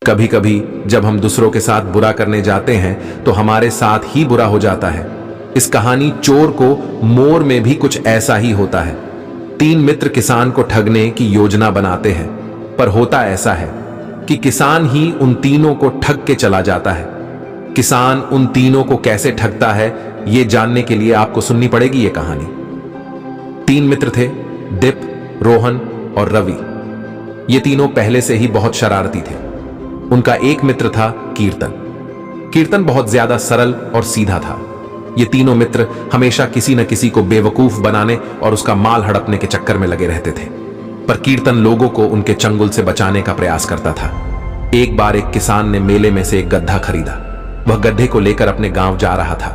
कभी कभी जब हम दूसरों के साथ बुरा करने जाते हैं तो हमारे साथ ही बुरा हो जाता है। इस कहानी चोर को मोर में भी कुछ ऐसा ही होता है। 3 मित्र किसान को ठगने की योजना बनाते हैं, पर होता ऐसा है कि किसान ही उन तीनों को ठग के चला जाता है। किसान उन तीनों को कैसे ठगता है, यह जानने के लिए आपको सुननी पड़ेगी ये कहानी। 3 मित्र थे, दिप, रोहन और रवि। ये तीनों पहले से ही बहुत शरारती थे। उनका एक मित्र था कीर्तन। कीर्तन बहुत ज्यादा सरल और सीधा था। ये तीनों मित्र हमेशा किसी न किसी को बेवकूफ बनाने और उसका माल हड़पने के चक्कर में लगे रहते थे, पर कीर्तन लोगों को उनके चंगुल से बचाने का प्रयास करता था। एक बार एक किसान ने मेले में से एक गधा खरीदा। वह गधे को लेकर अपने गांव जा रहा था।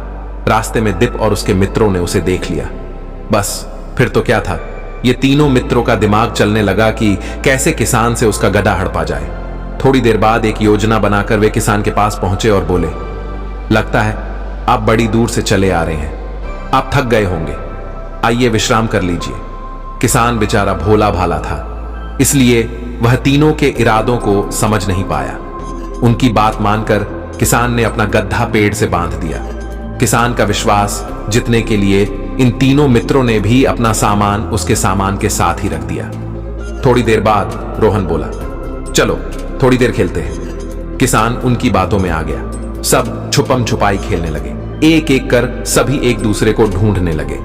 रास्ते में दिप और उसके मित्रों ने उसे देख लिया। बस फिर तो क्या था, ये तीनों मित्रों का दिमाग चलने लगा कि कैसे किसान से उसका गधा हड़पा जाए। थोड़ी देर बाद एक योजना बनाकर वे किसान के पास पहुंचे और बोले, लगता है आप बड़ी दूर से चले आ रहे हैं, आप थक गए होंगे, आइए विश्राम कर लीजिए। किसान बेचारा भोला भाला था, इसलिए वह तीनों के इरादों को समझ नहीं पाया। उनकी बात मानकर किसान ने अपना गधा पेड़ से बांध दिया। किसान का विश्वास जीतने के लिए इन तीनों मित्रों ने भी अपना सामान उसके सामान के साथ ही रख दिया। थोड़ी देर बाद रोहन बोला, चलो थोड़ी देर खेलते हैं। किसान उनकी बातों में आ गया। सब छुपम छुपाई खेलने लगे। एक एक कर सभी एक दूसरे को ढूंढने लगे।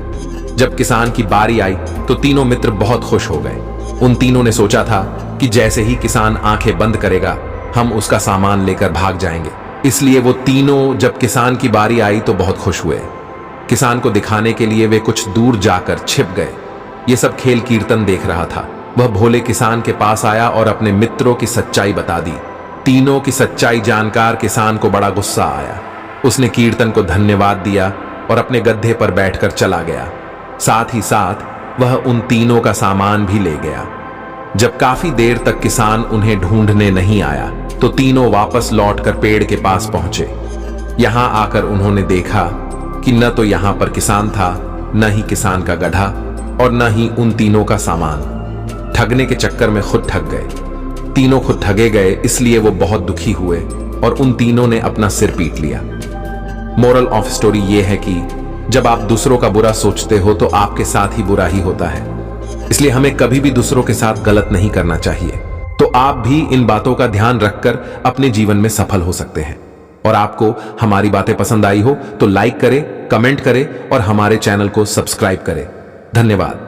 जब किसान की बारी आई तो तीनों मित्र बहुत खुश हो गए। उन तीनों ने सोचा था कि जैसे ही किसान आंखें बंद करेगा हम उसका सामान लेकर भाग जाएंगे। इसलिए वो तीनों जब किसान की बारी आई तो बहुत खुश हुए। किसान को दिखाने के लिए वे कुछ दूर जाकर छिप गए। ये सब खेल कीर्तन देख रहा था। वह भोले किसान के पास आया और अपने मित्रों की सच्चाई बता दी। तीनों की सच्चाई जानकर किसान को बड़ा गुस्सा आया। उसने कीर्तन को धन्यवाद दिया और अपने गड्ढे पर बैठकर चला गया। साथ ही साथ वह उन तीनों का सामान भी ले गया। जब काफी देर तक किसान उन्हें ढूंढने नहीं आया तो तीनों वापस लौटकर पेड़ के पास पहुंचे। यहां आकर उन्होंने देखा कि न तो यहां पर किसान था, न ही किसान का गधा और न ही उन तीनों का सामान। ठगने के चक्कर में खुद ठग गए। तीनों खुद ठगे गए, इसलिए वो बहुत दुखी हुए और उन तीनों ने अपना सिर पीट लिया। मोरल ऑफ स्टोरी ये है कि जब आप दूसरों का बुरा सोचते हो तो आपके साथ ही बुरा ही होता है। इसलिए हमें कभी भी दूसरों के साथ गलत नहीं करना चाहिए। तो आप भी इन बातों का ध्यान रखकर अपने जीवन में सफल हो सकते हैं। और आपको हमारी बातें पसंद आई हो तो लाइक करें, कमेंट करें और हमारे चैनल को सब्सक्राइब करें। धन्यवाद।